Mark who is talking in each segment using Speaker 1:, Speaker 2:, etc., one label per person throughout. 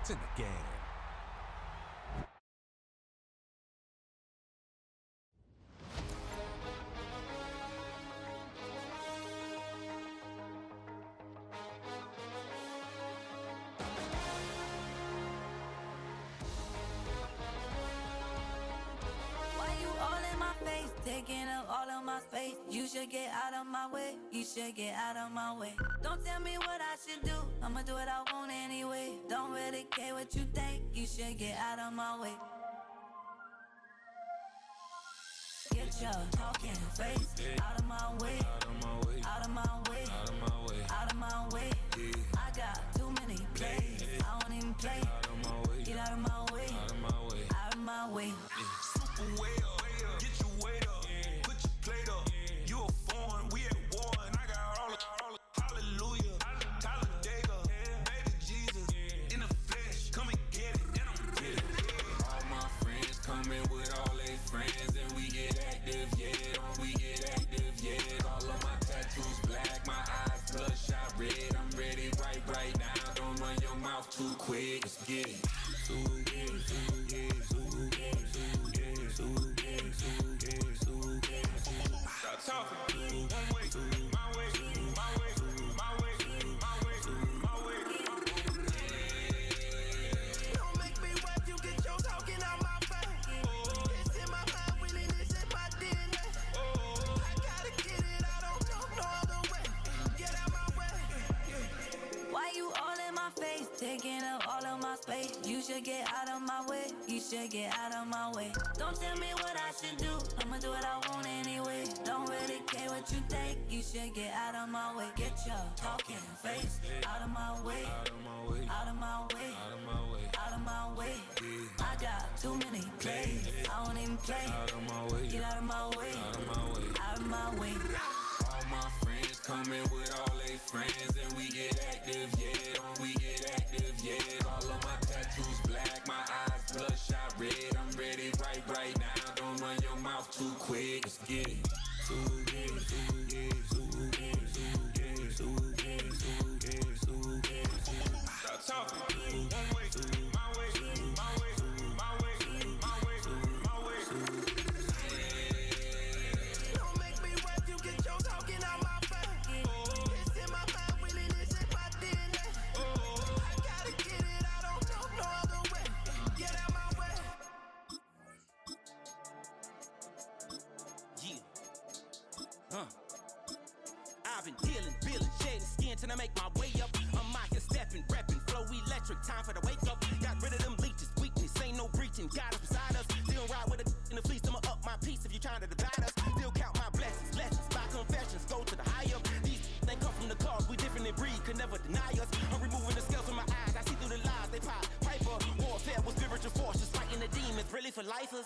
Speaker 1: to the game.
Speaker 2: Taking up all of my space. You should get out of my way. You should get out of my way. Don't tell me what I should do. I'ma do what I want anyway. Don't really care what you think. You should get out of my way. Get your talking face out of my way. Out of my way. Out of my way. Out of my way. Out of my way. Yeah. I got too many plays. I don't even play. Out of my way. Get out of my way. Out of my way. Out of my way.
Speaker 3: Super way up. Get your weight up. Put your plate up. You a foreign. We at war. And I got all the hallelujah. Talladega. Baby Jesus. In the flesh. Come and get it. And I'm get it.
Speaker 4: All my friends coming with all their friends. And we get active, yeah. We get active, yeah. All of my tattoos black. My eyes bloodshot red. I'm ready right now. Don't run your mouth too quick. Let's get it.
Speaker 3: Stop talking. One way, my way, my way, my way, my way, my way.
Speaker 5: Don't make me watch you get your talking out my face. It's in my mind, winning is in my DNA. I gotta get it, I don't know no other way. Get out my way.
Speaker 2: Why you all in my face, taking up all of my space? You should get out of my way. You should get out of my way. Don't tell me what I should do. I'ma do what I want anyway. Don't really care what you think. You should get out of my way. Get your talking face out of my way.
Speaker 4: Out of my way.
Speaker 2: Out of my way.
Speaker 4: Out of my way.
Speaker 2: Out of my way. I got too many plays. I don't even play.
Speaker 4: Out of my way.
Speaker 2: Get out of my way.
Speaker 4: Out of my way.
Speaker 2: Out of my way.
Speaker 4: All my friends coming with all their friends. And we get active, yeah. We get active, yeah. All of my tattoos black. My eyes bloodshot red. I'm ready right now. Don't run your mouth too quick. Let's get it.
Speaker 3: Stop talking. One way, my way, my way, my way, my way, my way.
Speaker 5: Don't make me watch you get your talking out my face. It's in my mind, winning is in my DNA. I gotta get it, I don't know no other way. Get out my way.
Speaker 6: Yeah. I've been dealing, feeling, shedding skin till I make my way up. I'm out here stepping, repping, flow electric, time for the wake up. Got rid of them leeches, weakness, ain't no breaching. God is beside us, still ride with a in the fleece. I'ma up my piece if you trying to divide us. Still count my blessings, lessons, my confessions, go to the high up. These they come from the cause, we different in breed, could never deny us. I'm removing the scales from my eyes, I see through the lies they pop. Piper, warfare with spiritual forces, fighting the demons, really for lifers.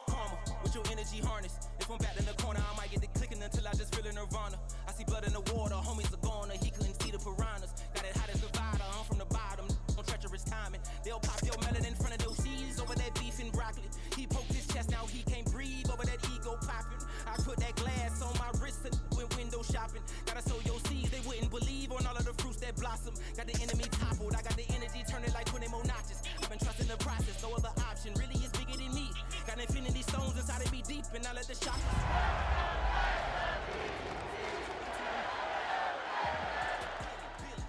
Speaker 6: Karma, with your energy harness. If I'm back in the corner, I might get it clicking until I just feel a nirvana. I see blood in the water, homies are gone, he couldn't see the piranhas. Got it hot as Nevada, I'm from the bottom, on treacherous timing. They'll pop your melon in front of those seeds over that beef and broccoli. He poked his chest, now he can't breathe over that ego popping. I put that glass on my wrist and went window shopping. Gotta sow your seeds, they wouldn't believe on all of the fruits that blossom. Got the enemy toppled, I got the energy turning like 20 more notches. I've been trusting the process, no other option really is bigger than me. Got infinity stones inside of me deep, and I let the shock.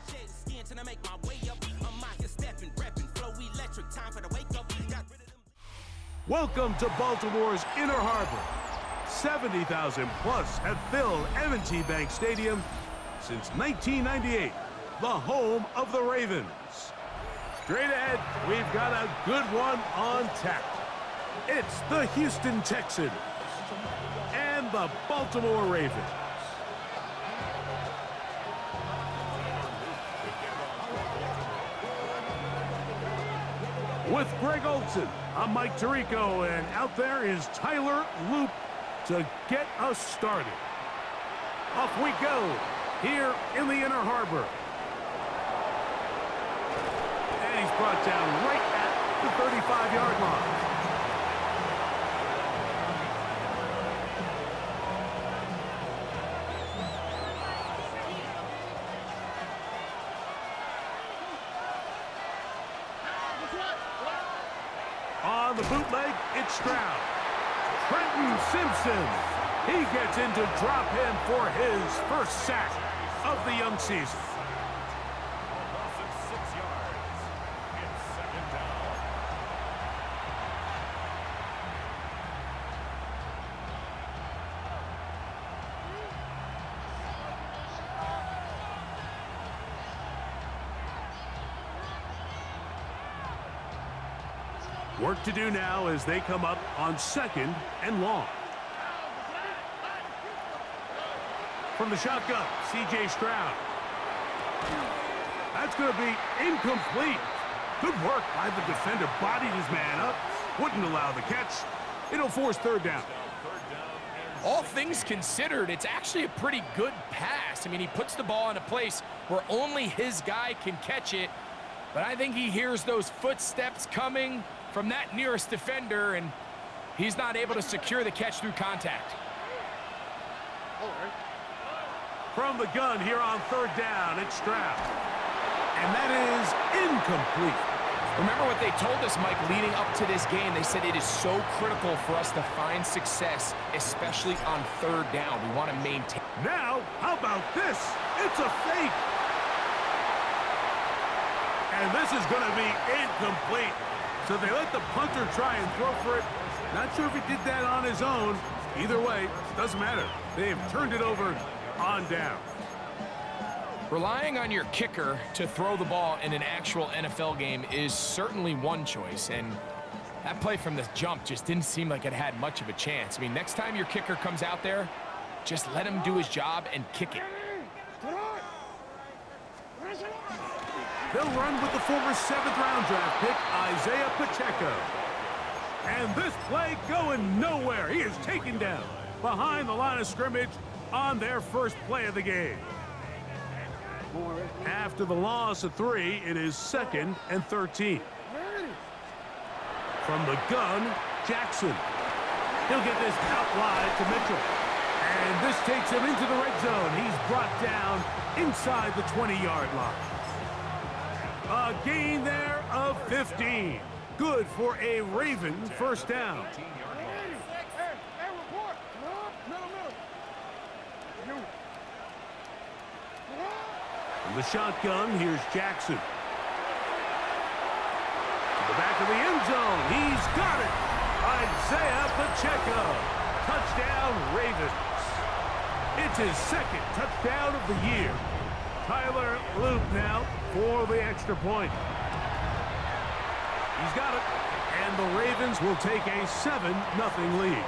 Speaker 6: Shedding skin till I make my way up. I'm out here stepping, repping, flow electric, time for the wake up. Got rid of them.
Speaker 7: Welcome to Baltimore's Inner Harbor. 70,000 plus have filled M&T Bank Stadium since 1998, the home of the Ravens. Straight ahead, we've got a good one on tap. It's the Houston Texans and the Baltimore Ravens. With Greg Olson, I'm Mike Tirico, and out there is Tyler Loop to get us started. Off we go here in the Inner Harbor. And he's brought down right at the 35-yard line. the bootleg, it's Stroud. Trenton Simpson. He gets into drop him for his first sack of the young season. Work to do now as they come up on 2nd and long. From the shotgun, C.J. Stroud. That's going to be incomplete. Good work by the defender. Bodied his man up. Wouldn't allow the catch. It'll force 3rd down.
Speaker 1: All things considered, it's actually a pretty good pass. I mean, he puts the ball in a place where only his guy can catch it. But I think he hears those footsteps coming from that nearest defender, and he's not able to secure the catch through contact.
Speaker 7: From the gun here on 3rd down, it's Stroud. And that is incomplete.
Speaker 1: Remember what they told us, Mike, leading up to this game. They said it is so critical for us to find success, especially on 3rd down. We want to maintain.
Speaker 7: Now, how about this? It's a fake. And this is going to be incomplete. So they let the punter try and throw for it. Not sure if he did that on his own. Either way, doesn't matter. They have turned it over on down.
Speaker 1: Relying on your kicker to throw the ball in an actual NFL game is certainly one choice, and that play from the jump just didn't seem like it had much of a chance. I mean, next time your kicker comes out there, just let him do his job and kick it.
Speaker 7: They'll run with the former 7th-round draft pick, Isaiah Pacheco. And this play going nowhere. He is taken down behind the line of scrimmage on their first play of the game. After the loss of 3, it is 2nd and 13. From the gun, Jackson. He'll get this out wide to Mitchell. And this takes him into the red zone. He's brought down inside the 20-yard line. A gain there of 15. Good for a Raven first down. From the shotgun, here's Jackson. To the back of the end zone. He's got it. Isaiah Pacheco. Touchdown, Ravens. It's his 2nd touchdown of the year. Tyler Loop now for the extra point. He's got it. And the Ravens will take a 7-0 lead.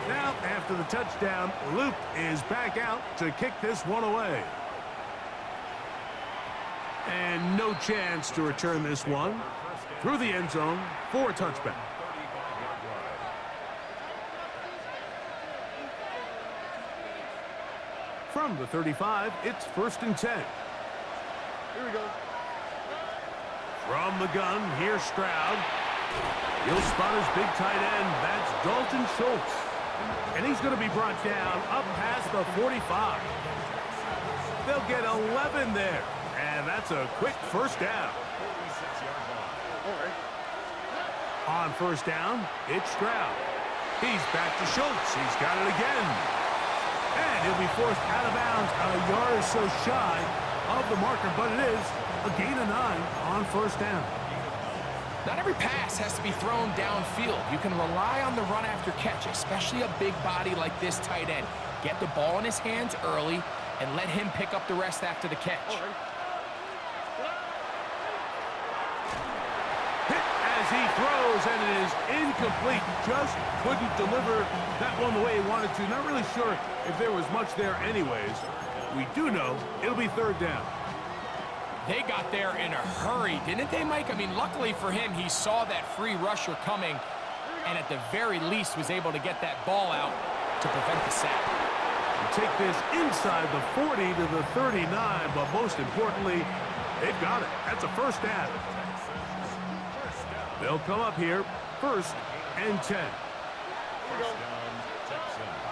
Speaker 7: Now, after the touchdown, Loop is back out to kick this one away. And no chance to return this one through the end zone for a touchback. From the 35, it's 1st and 10. Here we go. From the gun, here's Stroud. He'll spot his big tight end. That's Dalton Schultz. And he's going to be brought down up past the 45. They'll get 11 there. And that's a quick first down. On first down, it's Stroud. He's back to Schultz. He's got it again. And he'll be forced out of bounds a yard or so shy of the marker, but it is a gain of 9 on first down.
Speaker 1: Not every pass has to be thrown downfield. You can rely on the run after catch, especially a big body like this tight end. Get the ball in his hands early and let him pick up the rest after the catch.
Speaker 7: Hit as he throws, and it is incomplete. Just couldn't deliver that one the way he wanted to. Not really sure if there was much there anyways. We do know it'll be 3rd down.
Speaker 1: They got there in a hurry, didn't they, Mike? I mean, luckily for him, he saw that free rusher coming and at the very least was able to get that ball out to prevent the sack.
Speaker 7: Take this inside the 40 to the 39, but most importantly, they've got it. That's a first down. They'll come up here, 1st and 10.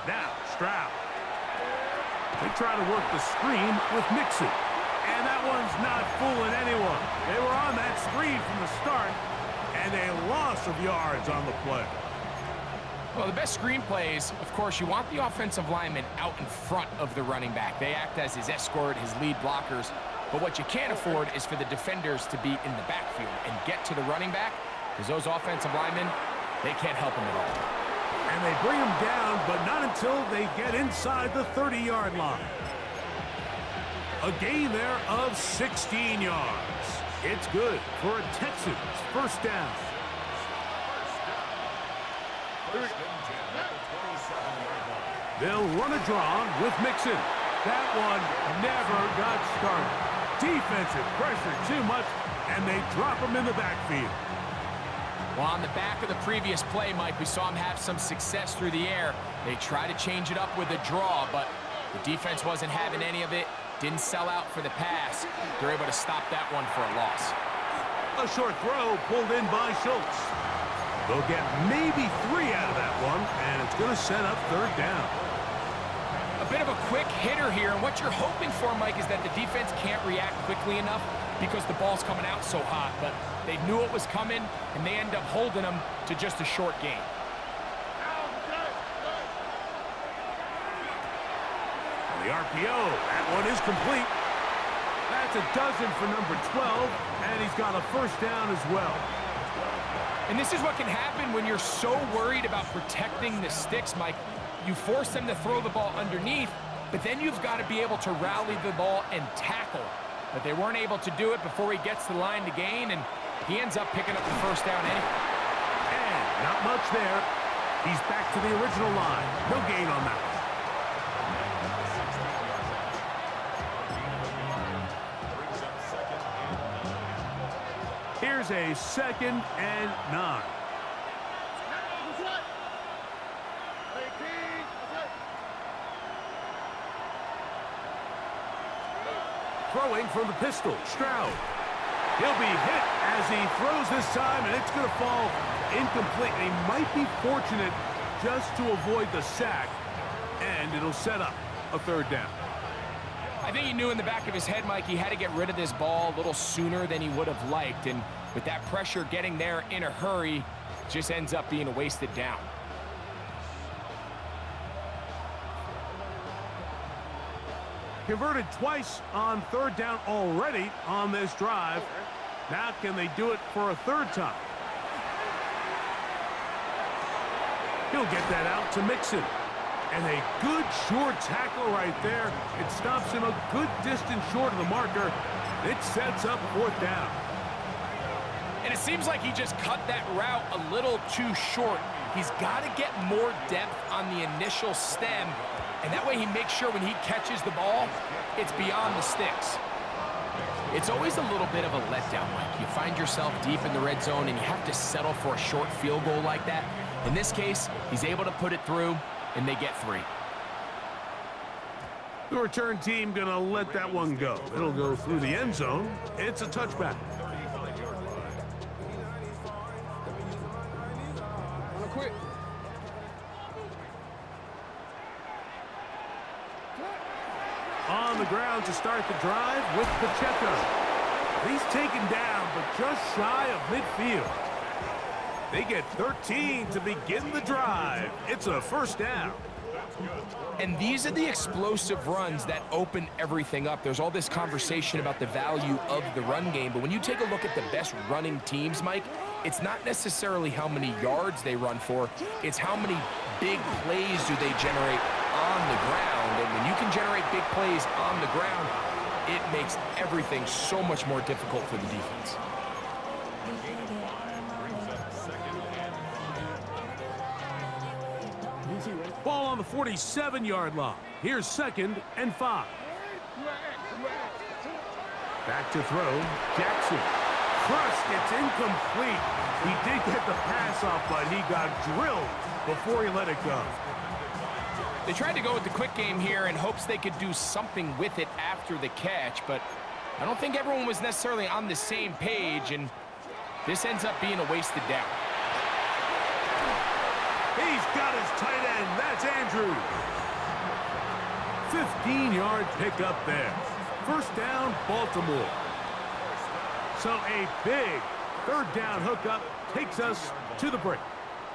Speaker 7: Now, Stroud. They try to work the screen with Mixon. And that one's not fooling anyone. They were on that screen from the start, and a loss of yards on the play.
Speaker 1: Well, the best screen plays, of course, you want the offensive lineman out in front of the running back. They act as his escort, his lead blockers. But what you can't afford is for the defenders to be in the backfield and get to the running back, because those offensive linemen, they can't help him at all.
Speaker 7: And they bring him down, but not until they get inside the 30-yard line. A gain there of 16 yards. It's good for a Texans first down. They'll run a draw with Mixon. That one never got started. Defensive pressure too much, and they drop him in the backfield.
Speaker 1: Well, on the back of the previous play, Mike, we saw him have some success through the air. They tried to change it up with a draw, but the defense wasn't having any of it. Didn't sell out for the pass. They're able to stop that one for a loss.
Speaker 7: A short throw pulled in by Schultz. They'll get maybe 3 out of that one, and it's going to set up third down.
Speaker 1: A bit of a quick hitter here, and what you're hoping for, Mike, is that the defense can't react quickly enough because the ball's coming out so hot, but they knew it was coming, and they end up holding them to just a short gain.
Speaker 7: The RPO, that one is complete. That's a dozen for number 12, and he's got a first down as well.
Speaker 1: And this is what can happen when you're so worried about protecting the sticks, Mike. You force them to throw the ball underneath, but then you've got to be able to rally the ball and tackle. But they weren't able to do it before he gets the line to gain, and he ends up picking up the first down anyway.
Speaker 7: And not much there. He's back to the original line. No gain on that one. Here's a 2nd and 9. Throwing from the pistol, Stroud. He'll be hit as he throws this time, and it's going to fall incomplete. And he might be fortunate just to avoid the sack, and it'll set up a third down.
Speaker 1: I think he knew in the back of his head, Mike, he had to get rid of this ball a little sooner than he would have liked. And with that pressure getting there in a hurry, just ends up being a wasted down.
Speaker 7: Converted twice on third down already on this drive. Now can they do it for a third time? He'll get that out to Mixon. And a good short tackle right there. It stops him a good distance short of the marker. It sets up fourth down.
Speaker 1: And it seems like he just cut that route a little too short. He's got to get more depth on the initial stem, and that way he makes sure when he catches the ball, it's beyond the sticks. It's always a little bit of a letdown, Mike. You find yourself deep in the red zone, and you have to settle for a short field goal like that. In this case, he's able to put it through, and they get 3.
Speaker 7: The return team going to let that one go. It'll go through the end zone. It's a touchback. On the ground to start the drive with Pacheco. He's taken down, but just shy of midfield. They get 13 to begin the drive. It's a first down.
Speaker 1: And these are the explosive runs that open everything up. There's all this conversation about the value of the run game, but when you take a look at the best running teams, Mike, it's not necessarily how many yards they run for, it's how many big plays do they generate on the ground. And when you can generate big plays on the ground, it makes everything so much more difficult for the defense.
Speaker 7: Ball on the 47-yard line. Here's 2nd and 5. Back to throw. Jackson. Crushed. It's incomplete. He did get the pass off, but he got drilled before he let it go.
Speaker 1: They tried to go with the quick game here in hopes they could do something with it after the catch, but I don't think everyone was necessarily on the same page, and this ends up being a wasted down.
Speaker 7: He's got his tight end. That's Andrews. 15-yard pickup there. First down, Baltimore. So a big third down hookup takes us to the break.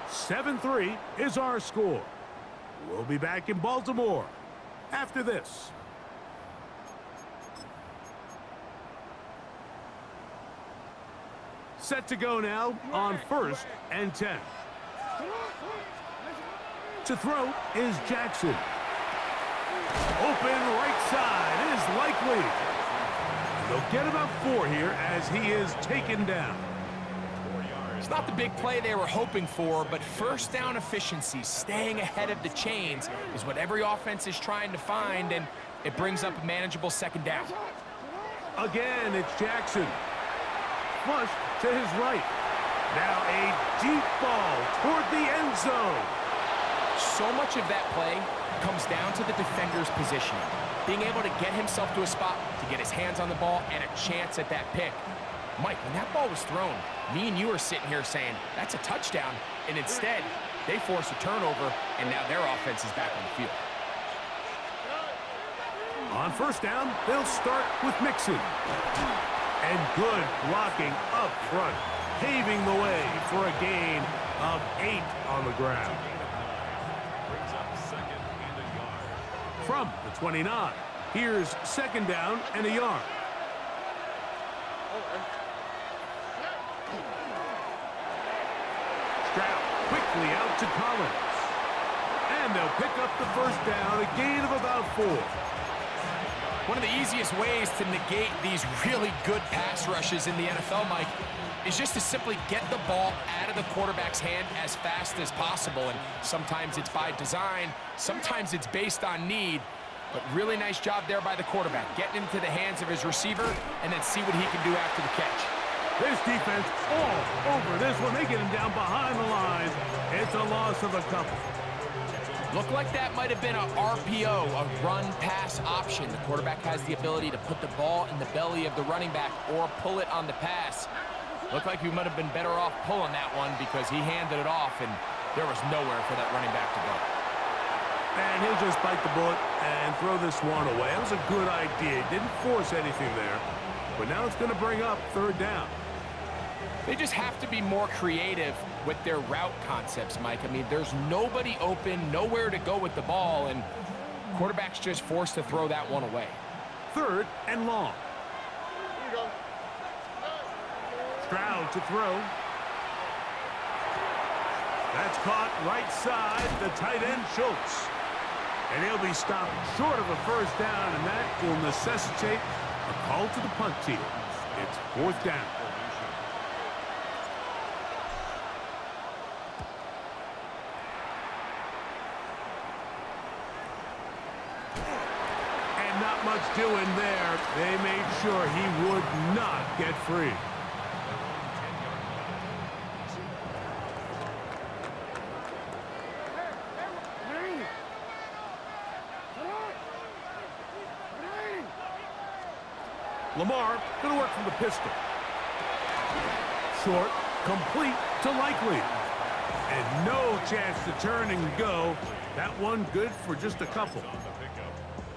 Speaker 7: 7-3 is our score. We'll be back in Baltimore after this. Set to go now on 1st and 10. To throw is Jackson. Open right side is likely. They'll get about 4 here as he is taken down.
Speaker 1: It's not the big play they were hoping for, but first down efficiency, staying ahead of the chains, is what every offense is trying to find, and it brings up a manageable second down.
Speaker 7: Again, it's Jackson. Flush to his right. Now a deep ball toward the end zone.
Speaker 1: So much of that play comes down to the defender's positioning, being able to get himself to a spot to get his hands on the ball and a chance at that pick. Mike, when that ball was thrown, me and you are sitting here saying, that's a touchdown, and instead, they force a turnover, and now their offense is back on the field.
Speaker 7: On first down, they'll start with Mixon. And good blocking up front, paving the way for a gain of 8 on the ground. From the 29, here's second down and a yard. Stroud quickly out to Collins. And they'll pick up the first down, a gain of about 4.
Speaker 1: One of the easiest ways to negate these really good pass rushes in the NFL, Mike, is just to simply get the ball out of the quarterback's hand as fast as possible. And sometimes it's by design, sometimes it's based on need. But really nice job there by the quarterback, getting into the hands of his receiver and then see what he can do after the catch.
Speaker 7: This defense all over this one. They get him down behind the line. It's a loss of a couple.
Speaker 1: Looked like that might have been a RPO, a run-pass option. The quarterback has the ability to put the ball in the belly of the running back or pull it on the pass. Looked like he might have been better off pulling that one because he handed it off, and there was nowhere for that running back to go.
Speaker 7: And he'll just bite the bullet and throw this one away. That was a good idea. He didn't force anything there, but now it's going to bring up third down.
Speaker 1: They just have to be more creative with their route concepts, Mike. I mean, there's nobody open, nowhere to go with the ball, and quarterback's just forced to throw that one away.
Speaker 7: Third and long. Stroud to throw. That's caught right side, the tight end Schultz. And he'll be stopped short of a first down, and that will necessitate a call to the punt team. It's fourth down. And not much doing there. They made sure he would not get free. Lamar going to work from the pistol. Short, complete to Likely. And no chance to turn and go. That one good for just a couple.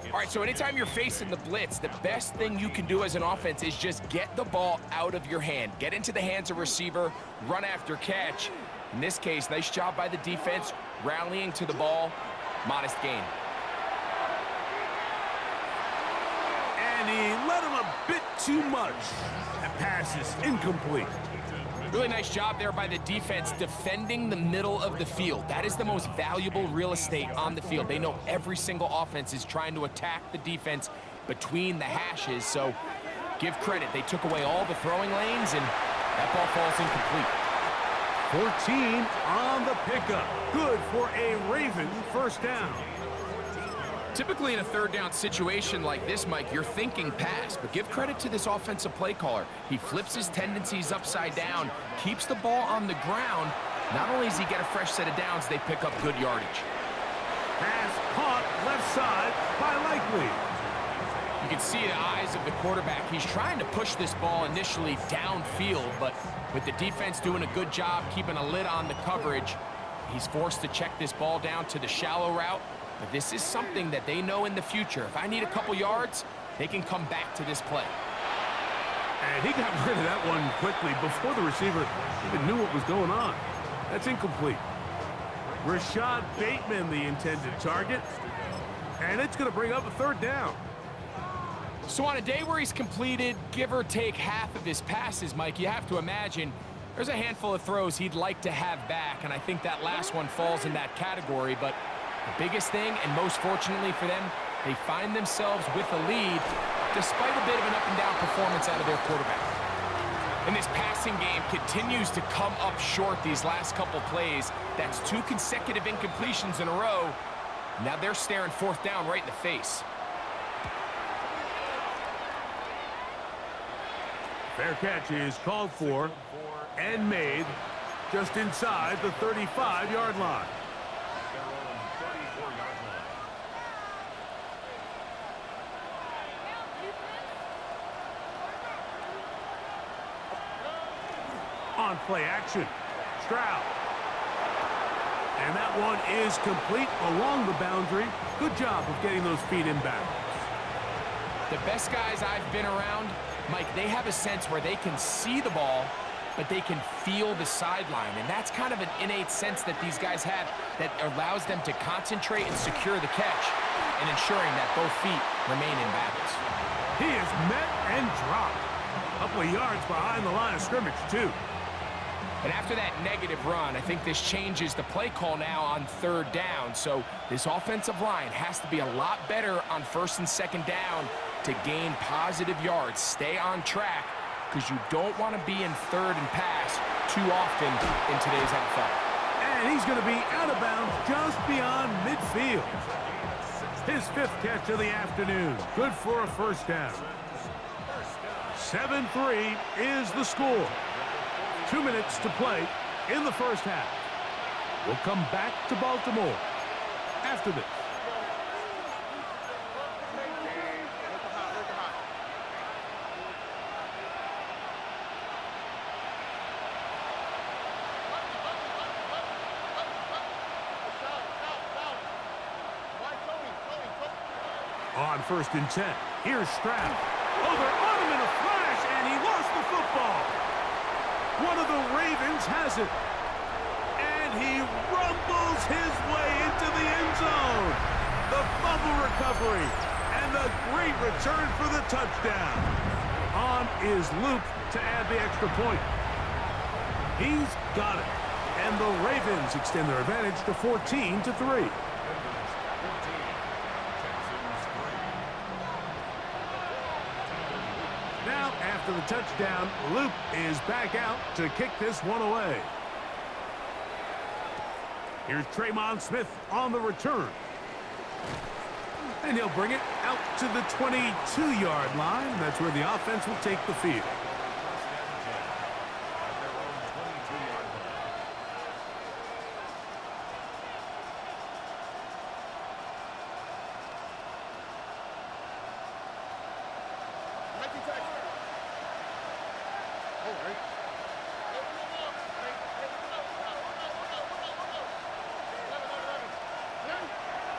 Speaker 1: All right, so anytime you're facing the blitz, the best thing you can do as an offense is just get the ball out of your hand. Get into the hands of receiver, run after catch. In this case, nice job by the defense, rallying to the ball, modest gain.
Speaker 7: And he let him a bit too much. That pass is incomplete.
Speaker 1: Really nice job there by the defense defending the middle of the field. That is the most valuable real estate on the field. They know every single offense is trying to attack the defense between the hashes, so give credit. They took away all the throwing lanes, and that ball falls incomplete.
Speaker 7: 14 on the pickup. Good for a Raven first down.
Speaker 1: Typically in a third down situation like this, Mike, you're thinking pass, but give credit to this offensive play caller. He flips his tendencies upside down, keeps the ball on the ground. Not only does he get a fresh set of downs, they pick up good yardage.
Speaker 7: Pass caught left side by Likely.
Speaker 1: You can see the eyes of the quarterback. He's trying to push this ball initially downfield, but with the defense doing a good job keeping a lid on the coverage, he's forced to check this ball down to the shallow route. But this is something that they know in the future. If I need a couple yards, they can come back to this play.
Speaker 7: And he got rid of that one quickly before the receiver even knew what was going on. That's incomplete. Rashad Bateman, the intended target. And it's going to bring up a third down.
Speaker 1: So on a day where he's completed, give or take half of his passes, Mike, you have to imagine there's a handful of throws he'd like to have back, and I think that last one falls in that category. But the biggest thing, and most fortunately for them, they find themselves with a lead despite a bit of an up-and-down performance out of their quarterback. And this passing game continues to come up short these last couple plays. That's 2 consecutive incompletions in a row. Now they're staring fourth down right in the face.
Speaker 7: Fair catch is called for and made just inside the 35-yard line. On play action, Stroud. And that one is complete along the boundary. Good job of getting those feet inbound.
Speaker 1: The best guys I've been around, Mike, they have a sense where they can see the ball, but they can feel the sideline. And that's kind of an innate sense that these guys have that allows them to concentrate and secure the catch and ensuring that both feet remain in bounds.
Speaker 7: He is met and dropped. A couple of yards behind the line of scrimmage, too.
Speaker 1: And after that negative run, I think this changes the play call now on third down. So this offensive line has to be a lot better on first and second down to gain positive yards. Stay on track because you don't want to be in third and pass too often in today's NFL.
Speaker 7: And he's going to be out of bounds just beyond midfield. His 5th catch of the afternoon. Good for a first down. 7-3 is the score. 2 minutes to play in the first half. We'll come back to Baltimore after this. On 1st and 10, here's Stroud. Oh, they're on him in a flash, and he lost the football. One of the Ravens has it. And he rumbles his way into the end zone. The fumble recovery and the great return for the touchdown. On is Luke to add the extra point. He's got it. And the Ravens extend their advantage to 14-3. Now, after the touchdown, Luke is back out to kick this one away. Here's Traymon Smith on the return. And he'll bring it out to the 22-yard line. That's where the offense will take the field.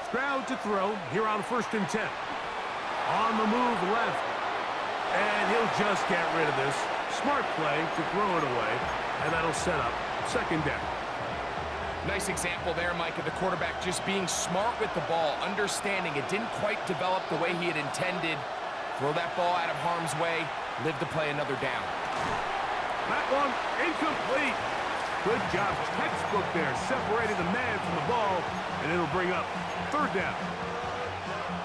Speaker 7: Stroud to throw here on 1st and 10. On the move left. And he'll just get rid of this. Smart play to throw it away. And that'll set up 2nd down.
Speaker 1: Nice example there, Mike, of the quarterback just being smart with the ball, understanding it didn't quite develop the way he had intended. Throw that ball out of harm's way, live to play another down.
Speaker 7: That one incomplete. Good job, textbook there, separating the man from the ball, and it'll bring up 3rd down.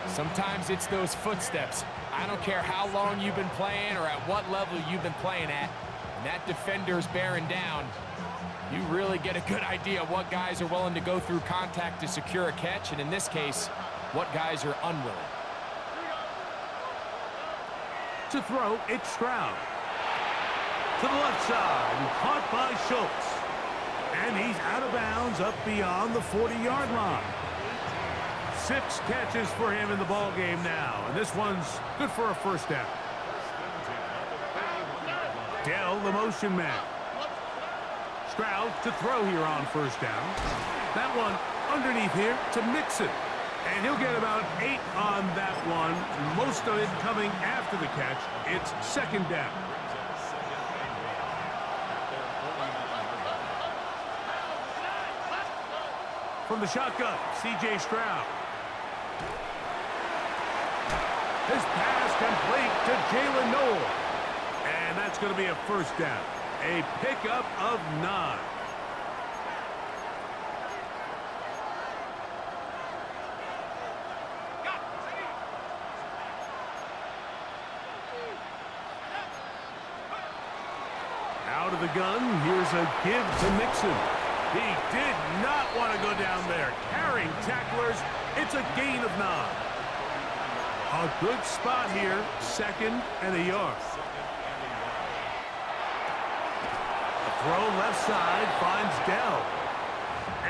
Speaker 1: Sometimes it's those footsteps. I don't care how long you've been playing or at what level you've been playing at. When that defender's bearing down, you really get a good idea of what guys are willing to go through contact to secure a catch, and in this case, what guys are unwilling.
Speaker 7: To throw, it's Stroud. To the left side, and caught by Schultz. And he's out of bounds up beyond the 40-yard line. 6 catches for him in the ball game now, and this one's good for a 1st down. Dell, the motion man. Stroud to throw here on 1st down. That one underneath here to Mixon. And he'll get about 8 on that one, most of it coming after the catch. It's second down. From the shotgun, C.J. Stroud. His pass complete to Jalen Noel. And that's going to be a first down. A pickup of 9. Out of the gun, here's a give to Mixon. He did not want to go down there. Carrying tacklers, it's a gain of 9. A good spot here, second and a yard. A throw left side finds Dell.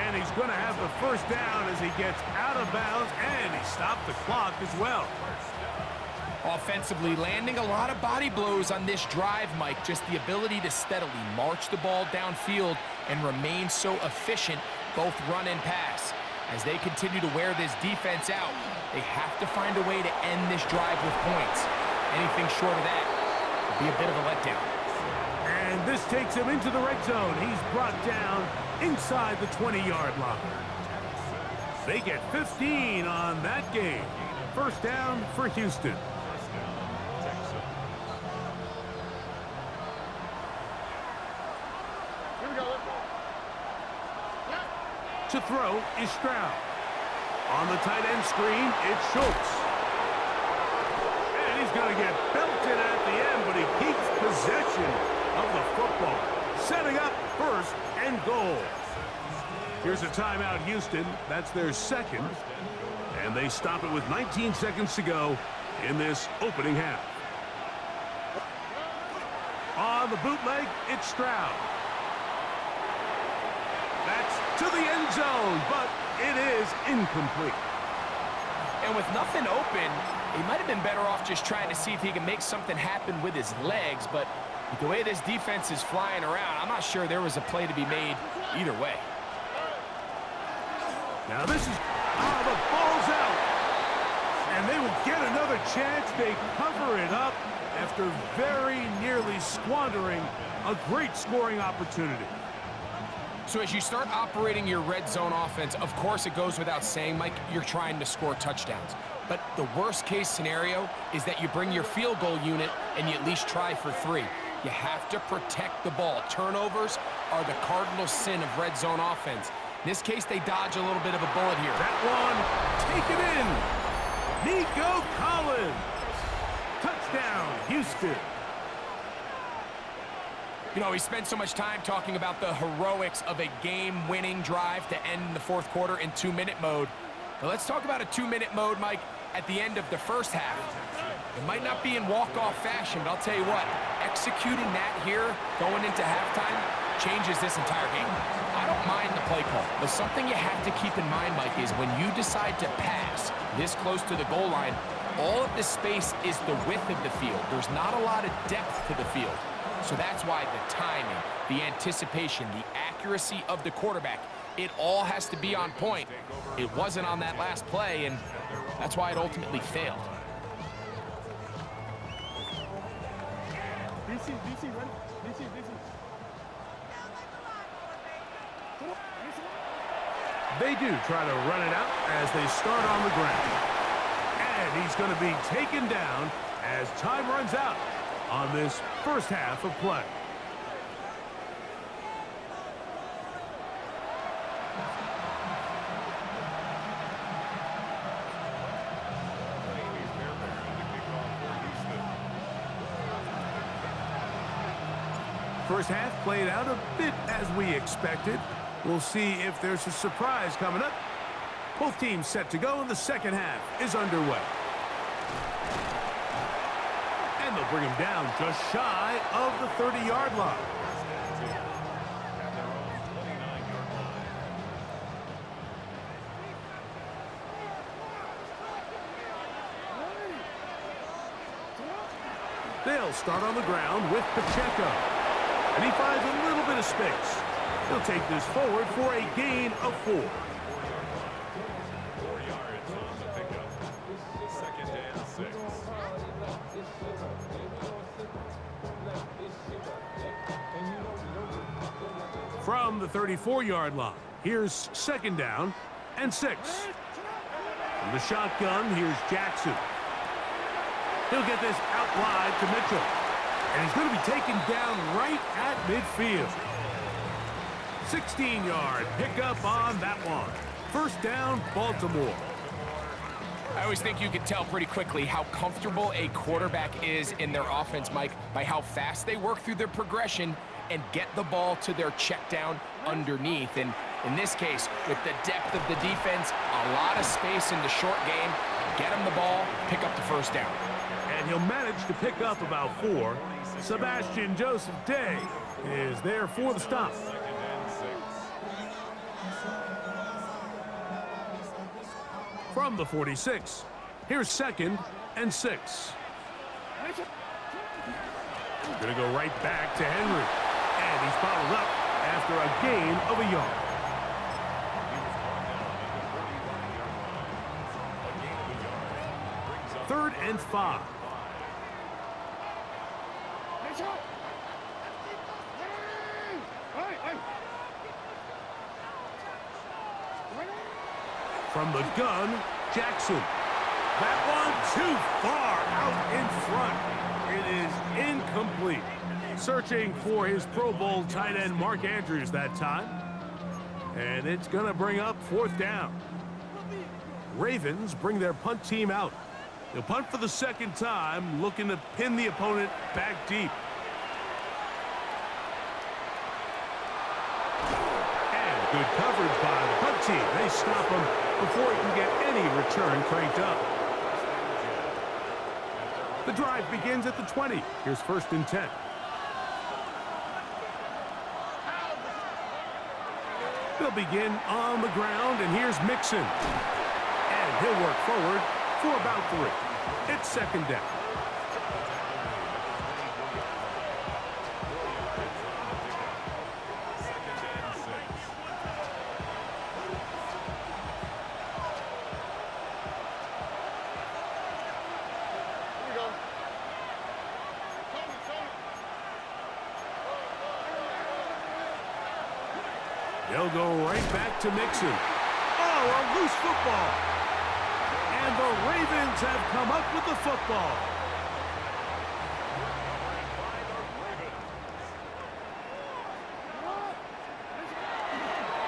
Speaker 7: And he's going to have the first down as he gets out of bounds, and he stopped the clock as well.
Speaker 1: Offensively, landing a lot of body blows on this drive, Mike. Just the ability to steadily march the ball downfield and remain so efficient, both run and pass. As they continue to wear this defense out, they have to find a way to end this drive with points. Anything short of that would be a bit of a letdown.
Speaker 7: And this takes him into the red zone. He's brought down inside the 20-yard line. They get 15 on that game. First down for Houston. To throw is Stroud. On the tight end screen, it's Schultz. And he's going to get belted at the end, but he keeps possession of the football. Setting up first and goal. Here's a timeout, Houston. That's their second. And they stop it with 19 seconds to go in this opening half. On the bootleg, it's Stroud. That's to the end zone, but it is incomplete.
Speaker 1: And with nothing open, he might have been better off just trying to see if he can make something happen with his legs, but with the way this defense is flying around, I'm not sure there was a play to be made either way.
Speaker 7: Now this is, the ball's out. And they will get another chance. They cover it up after very nearly squandering a great scoring opportunity.
Speaker 1: So as you start operating your red zone offense, of course it goes without saying, Mike, you're trying to score touchdowns. But the worst case scenario is that you bring your field goal unit and you at least try for 3. You have to protect the ball. Turnovers are the cardinal sin of red zone offense. In this case, they dodge a little bit of a bullet here.
Speaker 7: That one, take it in. Nico Collins. Touchdown, Houston.
Speaker 1: You know, we spent so much time talking about the heroics of a game-winning drive to end the fourth quarter in 2-minute mode. But let's talk about a 2-minute mode, Mike, at the end of the first half. It might not be in walk-off fashion, but I'll tell you what, executing that here, going into halftime, changes this entire game. I don't mind the play call, but something you have to keep in mind, Mike, is when you decide to pass this close to the goal line, all of the space is the width of the field. There's not a lot of depth to the field. So that's why the timing, the anticipation, the accuracy of the quarterback, it all has to be on point. It wasn't on that last play, and that's why it ultimately failed.
Speaker 7: They do try to run it out as they start on the ground. And he's going to be taken down as time runs out on this first half of play. First half played out a bit as we expected. We'll see if there's a surprise coming up. Both teams set to go, and the second half is underway. And they'll bring him down just shy of the 30-yard line. They'll start on the ground with Pacheco. And he finds a little bit of space. He'll take this forward for a gain of 4. From the 34-yard line, here's 2nd down and 6. From the shotgun, here's Jackson. He'll get this out wide to Mitchell. And he's going to be taken down right at midfield. 16-yard pickup on that one. 1st down, Baltimore.
Speaker 1: I always think you can tell pretty quickly how comfortable a quarterback is in their offense, Mike, by how fast they work through their progression and get the ball to their check down underneath. And in this case, with the depth of the defense, a lot of space in the short game, get him the ball, pick up the 1st down.
Speaker 7: And he'll manage to pick up about 4. Sebastian Joseph Day is there for the stop. From the 46, here's 2nd and 6. We're going to go right back to Henry. And he's fouled up after a gain of a yard. Third and 5. From the gun, Jackson. That one too far out in front. It is incomplete. Searching for his Pro Bowl tight end Mark Andrews that time. And it's going to bring up 4th down. Ravens bring their punt team out. They'll punt for the 2nd time, looking to pin the opponent back deep. And good coverage by the punt team. They stop him before he can get any return cranked up. The drive begins at the 20. Here's 1st and 10. They'll begin on the ground, and here's Mixon. And he'll work forward for about 3. It's 2nd down. They'll go right back to Mixon. Oh, a loose football. And the Ravens have come up with the football.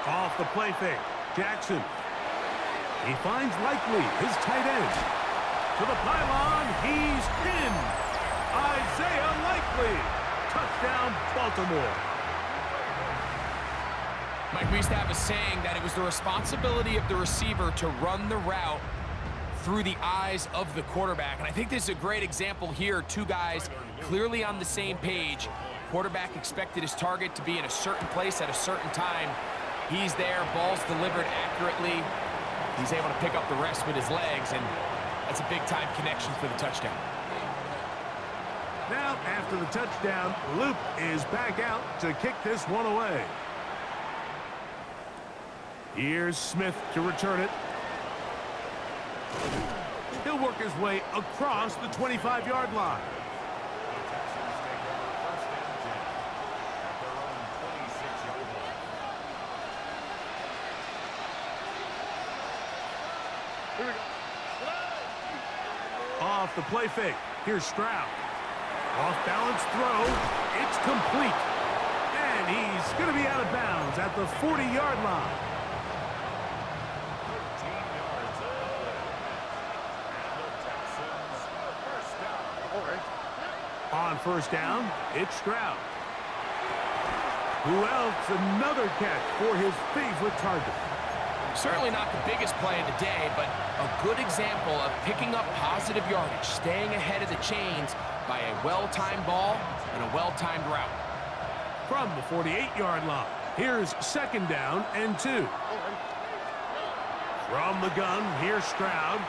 Speaker 7: Off the play fake, Jackson. He finds Likely, his tight end. To the pylon, he's pinned. Isaiah Likely. Touchdown, Baltimore.
Speaker 1: Mike, we used to have a saying that it was the responsibility of the receiver to run the route through the eyes of the quarterback. And I think this is a great example here. 2 guys clearly on the same page. Quarterback expected his target to be in a certain place at a certain time. He's there, ball's delivered accurately. He's able to pick up the rest with his legs, and that's a big-time connection for the touchdown.
Speaker 7: Now, after the touchdown, Luke is back out to kick this one away. Here's Smith to return it. He'll work his way across the 25-yard line. Off the play fake. Here's Stroud. Off balance throw. It's complete. And he's going to be out of bounds at the 40-yard line. On 1st down, it's Stroud. Who else? Another catch for his favorite target.
Speaker 1: Certainly not the biggest play of the day, but a good example of picking up positive yardage, staying ahead of the chains by a well-timed ball and a well-timed route.
Speaker 7: From the 48-yard line, here's 2nd down and 2. From the gun, here's Stroud.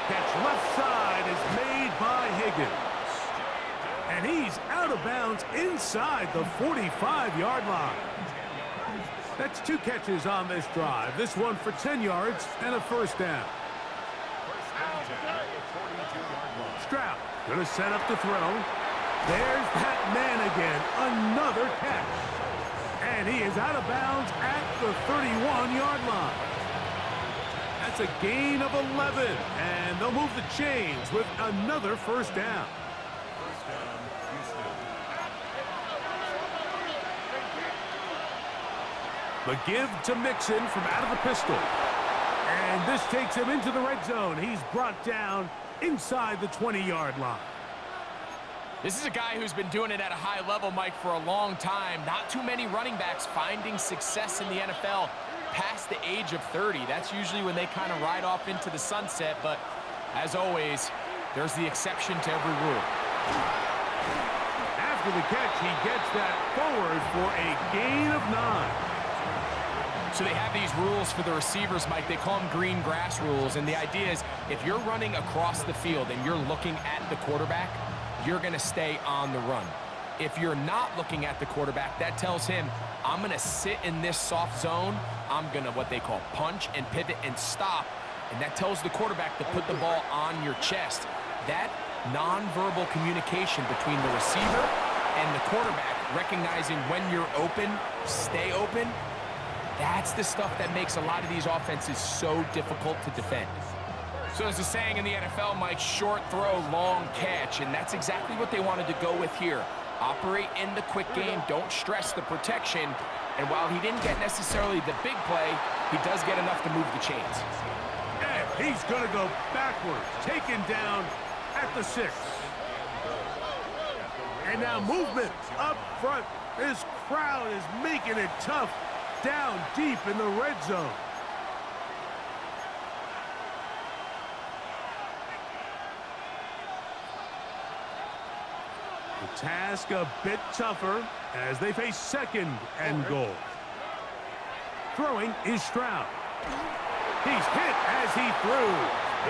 Speaker 7: Catch left side is made by Higgins. And he's out of bounds inside the 45-yard line. That's 2 catches on this drive. This one for 10 yards and a 1st down. Stroud going to set up the throw. There's that man again. Another catch. And he is out of bounds at the 31-yard line. That's a gain of 11, and they'll move the chains with another first down. The give to Mixon from out of the pistol. And this takes him into the red zone. He's brought down inside the 20-yard line.
Speaker 1: This is a guy who's been doing it at a high level, Mike, for a long time. Not too many running backs finding success in the NFL past the age of 30. That's usually when they kind of ride off into the sunset, but as always, there's the exception to every rule.
Speaker 7: After the catch, he gets that forward for a gain of 9.
Speaker 1: So they have these rules for the receivers, Mike. They call them green grass rules, and the idea is if you're running across the field and you're looking at the quarterback, you're going to stay on the run. If you're not looking at the quarterback, that tells him, I'm going to sit in this soft zone. I'm going to what they call punch and pivot and stop, and that tells the quarterback to put the ball on your chest. That nonverbal communication between the receiver and the quarterback, recognizing when you're open, stay open, that's the stuff that makes a lot of these offenses so difficult to defend. So there's a saying in the NFL, Mike, short throw, long catch, and that's exactly what they wanted to go with here. Operate in the quick game, don't stress the protection, and while he didn't get necessarily the big play, he does get enough to move the chains.
Speaker 7: And he's going to go backwards, taken down at the 6. And now movement up front. This crowd is making it tough down deep in the red zone. The task a bit tougher as they face 2nd and goal. Throwing is Stroud. He's hit as he threw.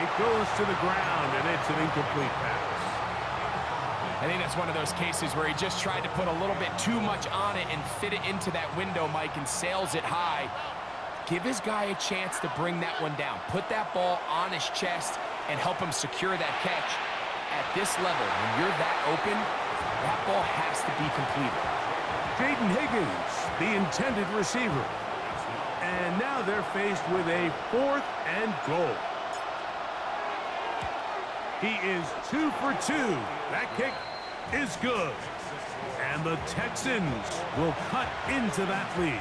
Speaker 7: It goes to the ground, and it's an incomplete pass.
Speaker 1: I think that's one of those cases where he just tried to put a little bit too much on it and fit it into that window, Mike, and sails it high. Give his guy a chance to bring that one down. Put that ball on his chest and help him secure that catch. At this level, when you're that open, that ball has to be completed.
Speaker 7: Jaden Higgins, the intended receiver. And now they're faced with a 4th and goal. He is 2 for 2. That kick is good. And the Texans will cut into that lead.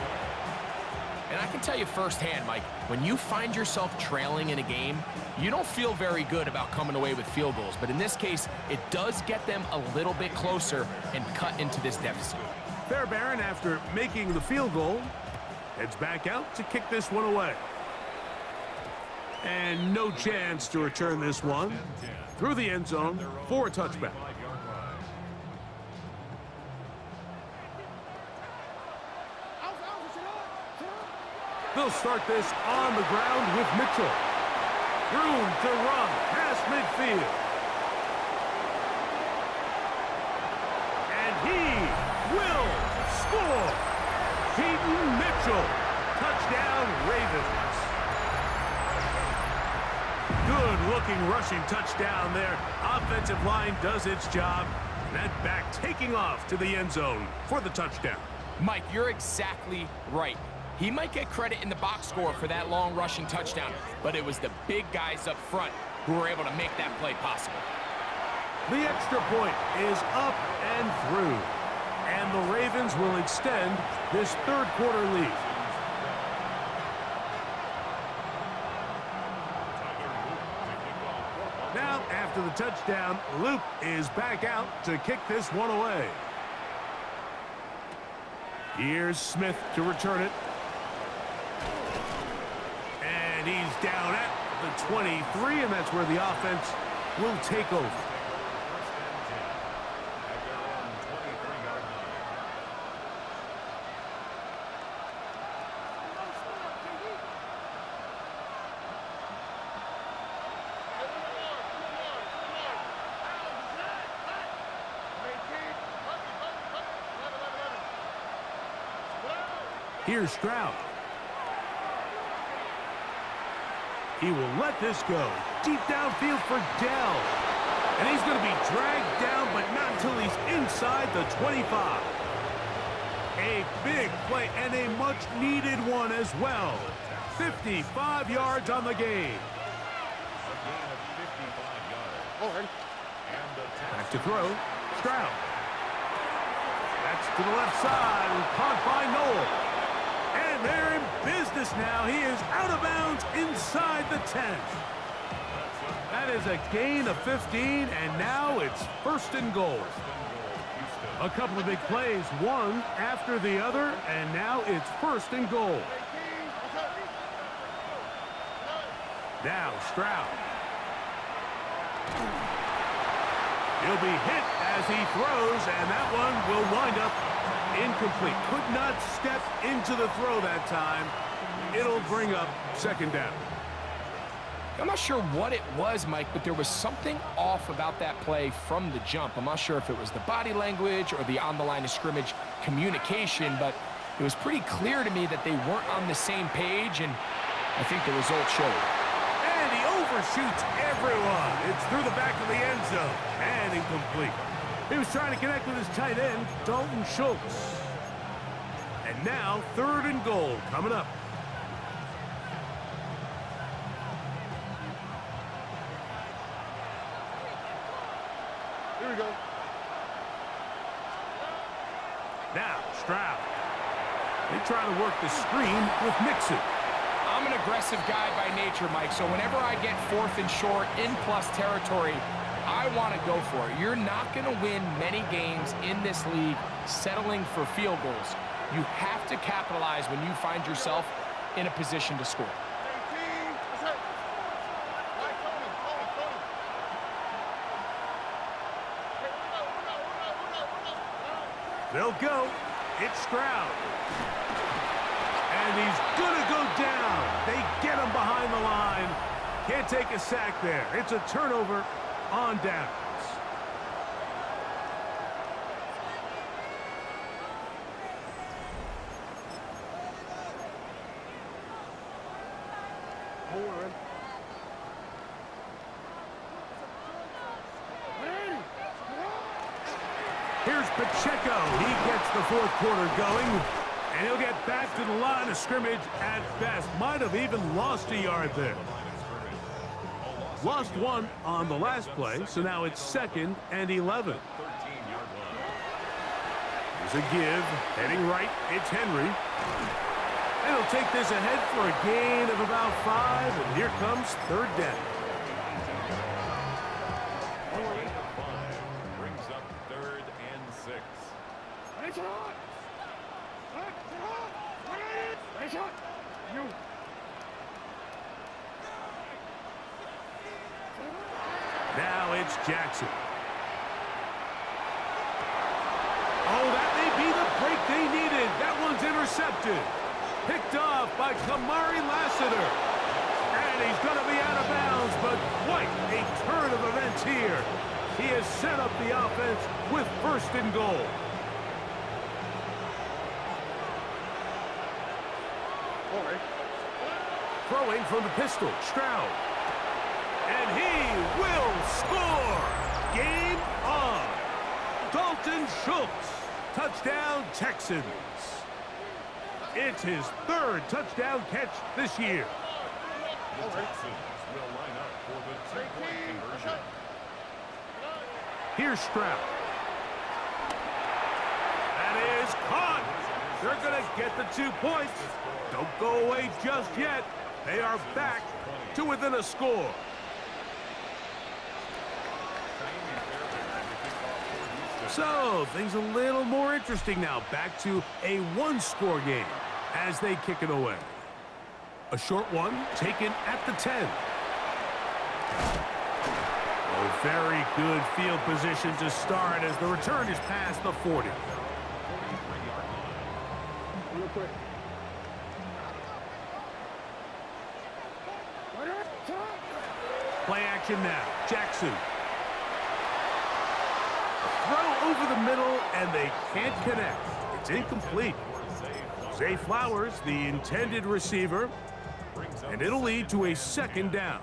Speaker 1: And I can tell you firsthand, Mike, when you find yourself trailing in a game, you don't feel very good about coming away with field goals. But in this case, it does get them a little bit closer and cut into this deficit.
Speaker 7: Fairbairn, after making the field goal, heads back out to kick this one away. And no chance to return this one through the end zone for a touchback. They'll start this on the ground with Mitchell. Room to run past midfield. And he will score. Keaton Mitchell. Touchdown, Ravens. Good-looking rushing touchdown there. Offensive line does its job. That back taking off to the end zone for the touchdown.
Speaker 1: Mike, you're exactly right. He might get credit in the box score for that long rushing touchdown, but it was the big guys up front who were able to make that play possible.
Speaker 7: The extra point is up and through, and the Ravens will extend this third quarter lead. Now, after the touchdown, Luke is back out to kick this one away. Here's Smith to return it. And he's down at the 23, and that's where the offense will take over. Here's Stroud. He will let this go. Deep downfield for Dell. And he's going to be dragged down, but not until he's inside the 25. A big play and a much-needed one as well. 55 yards on the game. Back to throw. Stroud. That's to the left side. Caught by Noel. And they're in business now. He is out of bounds inside the 10. That is a gain of 15, and now it's 1st and goal. A couple of big plays, one after the other, and now it's 1st and goal. Now Stroud. He'll be hit as he throws, and that one will wind up incomplete. Could not step into the throw that time. It'll bring up 2nd down.
Speaker 1: I'm not sure what it was, Mike, but there was something off about that play from the jump. I'm not sure if it was the body language or the on-the-line of scrimmage communication, but it was pretty clear to me that they weren't on the same page, and I think the result showed.
Speaker 7: And he overshoots everyone. It's through the back of the end zone and incomplete. He was trying to connect with his tight end, Dalton Schultz. And now 3rd and goal coming up. Here we go. Now Stroud. They try to work the screen with Mixon.
Speaker 1: I'm an aggressive guy by nature, Mike, so whenever I get 4th and short in plus territory, I want to go for it. You're not going to win many games in this league settling for field goals. You have to capitalize when you find yourself in a position to score.
Speaker 7: They'll go. It's Stroud. And he's going to go down. They get him behind the line. Can't take a sack there. It's a turnover on downs. Here's Pacheco. He gets the 4th quarter going, and he'll get back to the line of scrimmage at best. Might have even lost a yard there. Lost 1 on the last play, so now it's 2nd and 11. Here's a give. Heading right, it's Henry. And he'll take this ahead for a gain of about 5, and here comes 3rd down. Now it's Jackson. Oh, that may be the break they needed. That one's intercepted. Picked off by Kamari Lassiter. And he's going to be out of bounds, but quite a turn of events here. He has set up the offense with 1st and goal. Throwing from the pistol, Stroud. And he will score! Game on! Dalton Schultz. Touchdown, Texans. It's his 3rd touchdown catch this year.
Speaker 8: The Texans will line up for the 2-point conversion.
Speaker 7: Here's Stroud. That is caught. They're going to get the 2 points. Don't go away just yet. They are back to within a score. So, things a little more interesting now. Back to a 1-score game as they kick it away. A short one taken at the 10. A very good field position to start as the return is past the 40. Real quick. Play action now. Jackson. Throw over the middle, and they can't connect. It's incomplete. Zay Flowers, the intended receiver, and it'll lead to a 2nd down.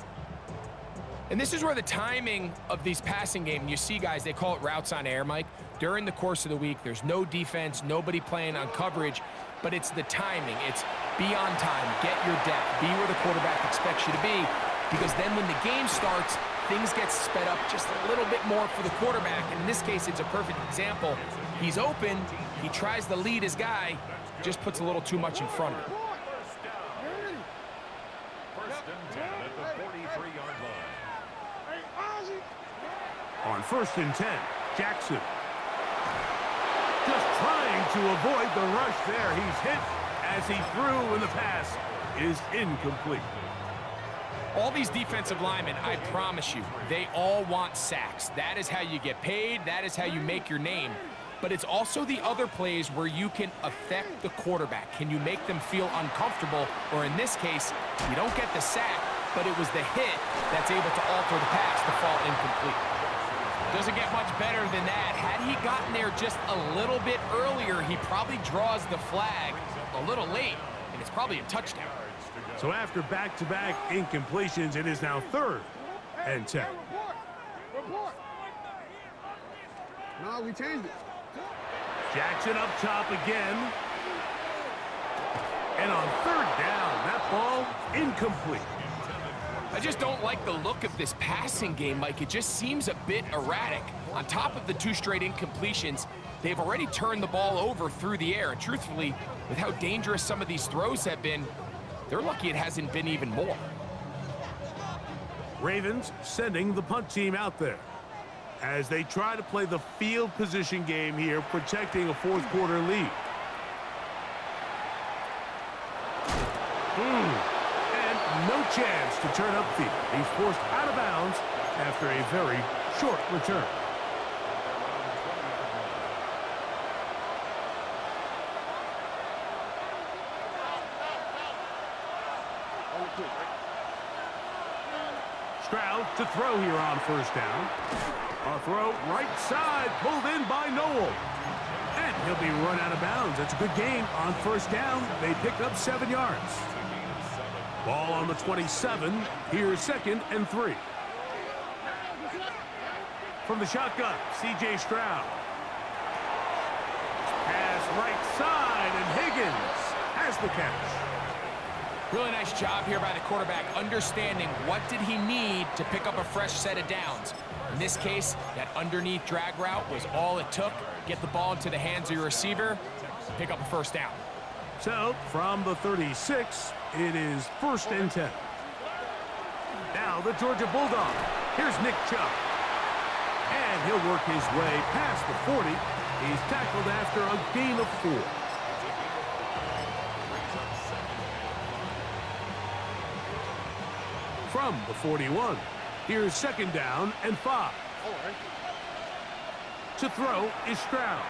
Speaker 1: And this is where the timing of these passing game, you see guys, they call it routes on air, Mike. during the course of the week, there's no defense, nobody playing on coverage, but it's the timing. It's be on time, get your depth, be where the quarterback expects you to be, because then when the game starts, things get sped up just a little bit more for the quarterback. And in this case, it's a perfect example. He's open, he tries to lead his guy, just puts a little too much in front of him.
Speaker 8: First and 10 at the 43-yard line.
Speaker 7: On 1st and 10, Jackson. Just trying to avoid the rush there. He's hit as he threw, and the pass is incomplete.
Speaker 1: All these defensive linemen, I promise you, they all want sacks. That is how you get paid. That is how you make your name. But it's also the other plays where you can affect the quarterback. Can you make them feel uncomfortable? Or in this case, you don't get the sack, but it was the hit that's able to alter the pass to fall incomplete. Doesn't get much better than that. Had he gotten there just a little bit earlier, he probably draws the flag a little late, and it's probably a touchdown.
Speaker 7: So after back-to-back incompletions, it is now 3rd and 10.
Speaker 9: No, we changed it.
Speaker 7: Jackson up top again. And on 3rd down, that ball incomplete.
Speaker 1: I just don't like the look of this passing game, Mike. It just seems a bit erratic. On top of the 2 straight incompletions, they've already turned the ball over through the air. And truthfully, with how dangerous some of these throws have been, they're lucky it hasn't been even more.
Speaker 7: Ravens sending the punt team out there as they try to play the field position game here, protecting a 4th quarter lead. And no chance to turn upfield. He's forced out of bounds after a very short return. Stroud to throw here on 1st down. A throw right side, pulled in by Noel. And he'll be run out of bounds. That's a good gain on 1st down. They pick up 7 yards. Ball on the 27. Here's 2nd and 3. From the shotgun, C.J. Stroud. Pass right side, and Higgins has the catch.
Speaker 1: Really nice job here by the quarterback, understanding what did he need to pick up a fresh set of downs. In this case, that underneath drag route was all it took. Get the ball into the hands of your receiver, pick up a 1st down.
Speaker 7: So, from the 36, it is 1st and 10. Now the Georgia Bulldog. Here's Nick Chubb. And he'll work his way past the 40. He's tackled after a gain of 4. From the 41, here's 2nd down and 5. To throw is Stroud.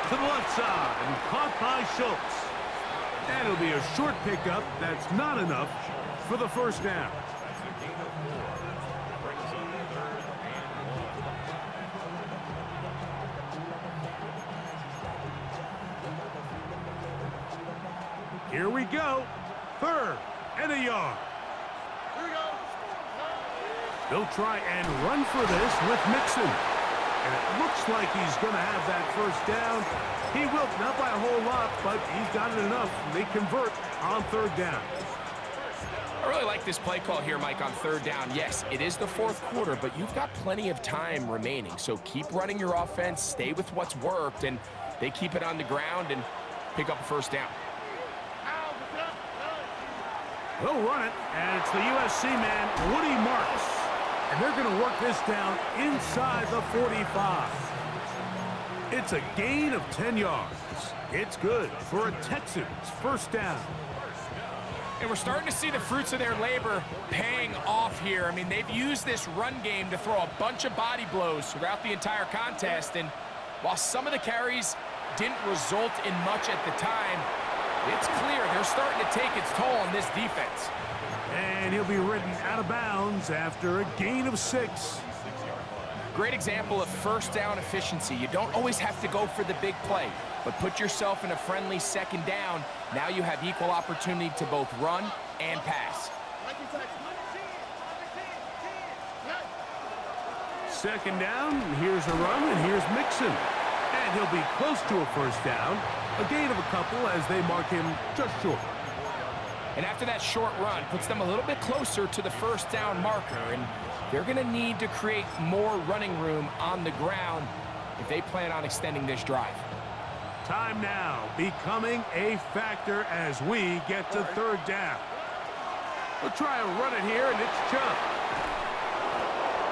Speaker 7: To the left side, and caught by Schultz. And it'll be a short pickup. That's not enough for the 1st down. Here we go. 3rd and a yard. They'll try and run for this with Mixon. And it looks like he's going to have that 1st down. He will, not by a whole lot, but he's got it enough. They convert on 3rd down.
Speaker 1: I really like this play call here, Mike, on 3rd down. Yes, it is the 4th quarter, but you've got plenty of time remaining. So keep running your offense, stay with what's worked, and they keep it on the ground and pick up a 1st down.
Speaker 7: They'll run it, and it's the USC man, Woody Marks. And they're going to work this down inside the 45. It's a gain of 10 yards. It's good for a Texans 1st down.
Speaker 1: And we're starting to see the fruits of their labor paying off here. I mean, they've used this run game to throw a bunch of body blows throughout the entire contest. And while some of the carries didn't result in much at the time, it's clear they're starting to take its toll on this defense.
Speaker 7: And he'll be ridden out of bounds after a gain of 6.
Speaker 1: Great example of 1st down efficiency. You don't always have to go for the big play, but put yourself in a friendly 2nd down. Now you have equal opportunity to both run and pass.
Speaker 7: Second down, here's a run, and here's Mixon. And he'll be close to a first down. A gain of a couple as they mark him just short.
Speaker 1: And after that short run, puts them a little bit closer to the first down marker. And they're going to need to create more running room on the ground if they plan on extending this drive.
Speaker 7: Time now becoming a factor as we get to third down. We'll try and run it here, and it's Chubb.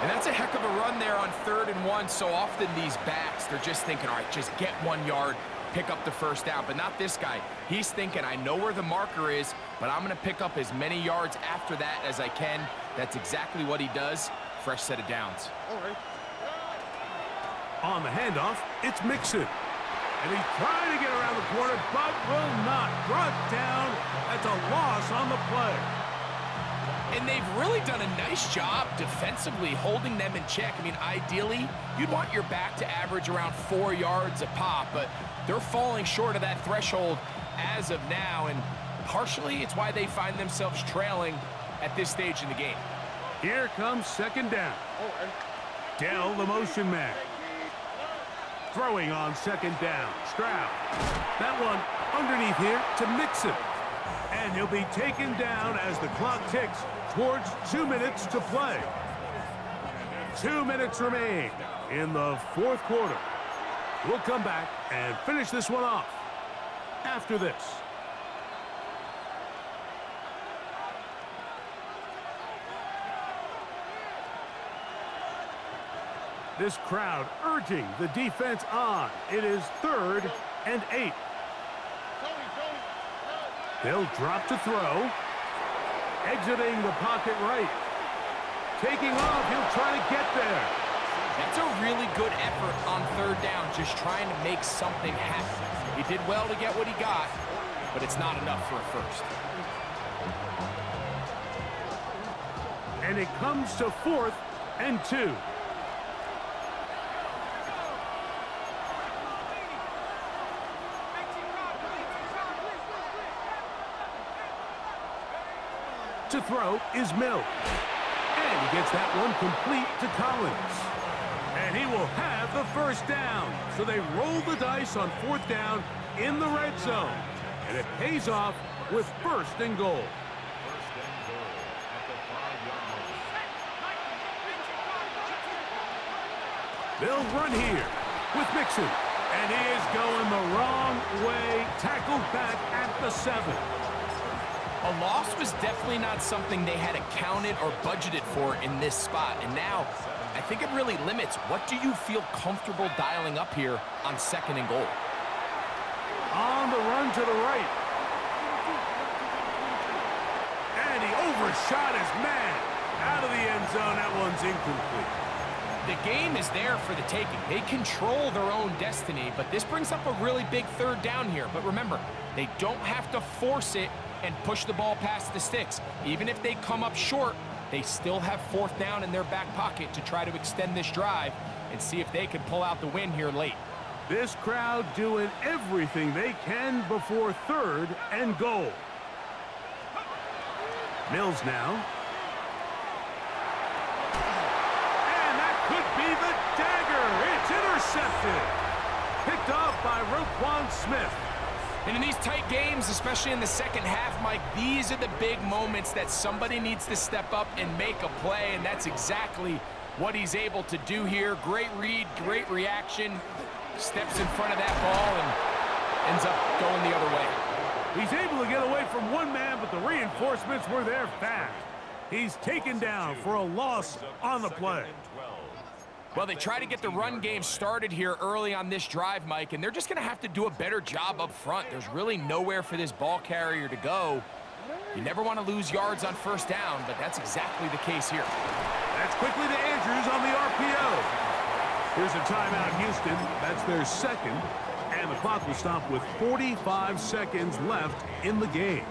Speaker 1: And that's a heck of a run there on 3rd and 1. So often these backs, they're just thinking, all right, just get 1 yard, pick up the first down. But not this guy. He's thinking, I know where the marker is, but I'm going to pick up as many yards after that as I can. That's exactly what he does. Fresh set of downs.
Speaker 9: All right.
Speaker 7: On the handoff, it's Mixon. And he's trying to get around the corner, but will not. Brought down. That's a loss on the play.
Speaker 1: And they've really done a nice job defensively holding them in check. I mean, ideally, you'd want your back to average around 4 yards a pop, but they're falling short of that threshold as of now, and partially it's why they find themselves trailing at this stage in the game.
Speaker 7: Here comes second down.
Speaker 9: All right.
Speaker 7: Dell, the motion man. Throwing on second down. Stroud. That one underneath here to Mixon. And he'll be taken down as the clock ticks towards 2 minutes to play. 2 minutes remain in the fourth quarter. We'll come back and finish this one off after this. This crowd urging the defense on. It is 3rd and 8. They'll drop to throw. Exiting the pocket right. Taking off, he'll try to get there.
Speaker 1: That's a really good effort on 3rd down, just trying to make something happen. He did well to get what he got, but it's not enough for a first.
Speaker 7: And it comes to 4th and 2. To throw is Mill. And he gets that one complete to Collins. And he will have the first down. So they roll the dice on 4th down in the red zone. And it pays off with 1st and goal. They'll run here with Mixon. And he is going the wrong way. Tackled back at the 7.
Speaker 1: A loss was definitely not something they had accounted or budgeted for in this spot. And now, I think it really limits what do you feel comfortable dialing up here on 2nd and goal.
Speaker 7: On the run to the right. And he overshot his man. Out of the end zone, that one's incomplete.
Speaker 1: The game is there for the taking. They control their own destiny, but this brings up a really big 3rd down here. But remember, they don't have to force it and push the ball past the sticks. Even if they come up short, they still have 4th down in their back pocket to try to extend this drive and see if they can pull out the win here late.
Speaker 7: This crowd doing everything they can before 3rd and goal. Mills now. And that could be the dagger. It's intercepted. Picked off by Roquan Smith.
Speaker 1: And in these tight games, especially in the second half, Mike, these are the big moments that somebody needs to step up and make a play, and that's exactly what he's able to do here. Great read, great reaction, steps in front of that ball and ends up going the other way.
Speaker 7: He's able to get away from one man, but the reinforcements were there fast. He's taken down for a loss on the play.
Speaker 1: Well, they try to get the run game started here early on this drive, Mike, and they're just going to have to do a better job up front. There's really nowhere for this ball carrier to go. You never want to lose yards on 1st down, but that's exactly the case here.
Speaker 7: That's quickly to Andrews on the RPO. Here's a timeout, Houston. That's their 2nd, and the clock will stop with 45 seconds left in the game.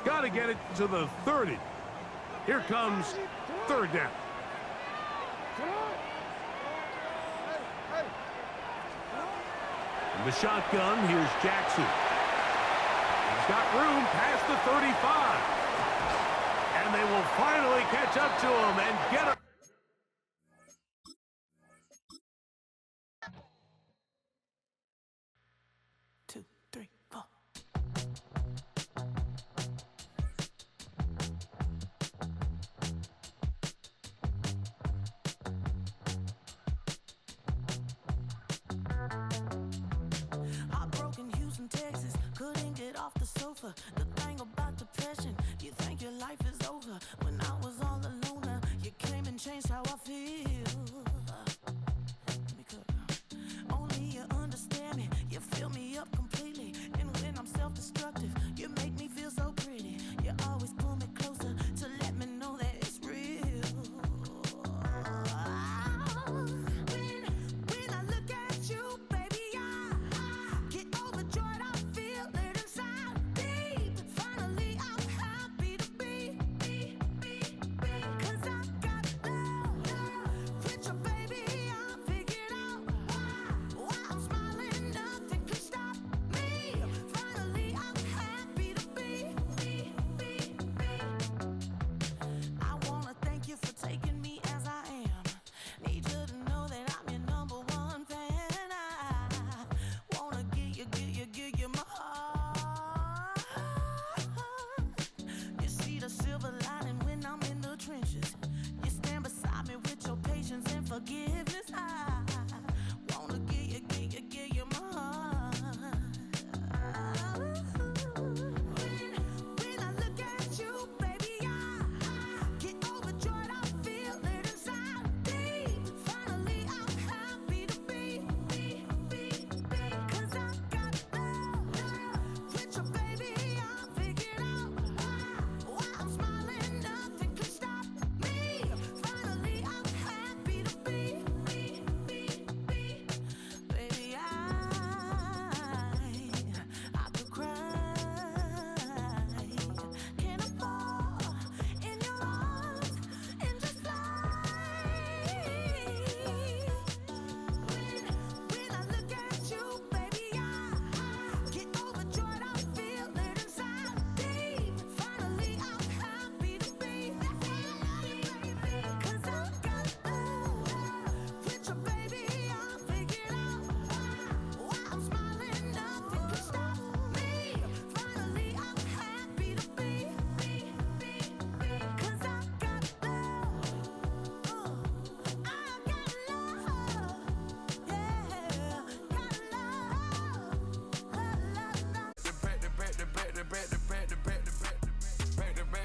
Speaker 7: Got to get it to the 30. Here comes 3rd down. The shotgun, here's Jackson. He's got room past the 35. And they will finally catch up to him and get him.
Speaker 5: changed how I feel. Let me cook. Only you understand me. You fill me up completely. And when I'm self-destructive,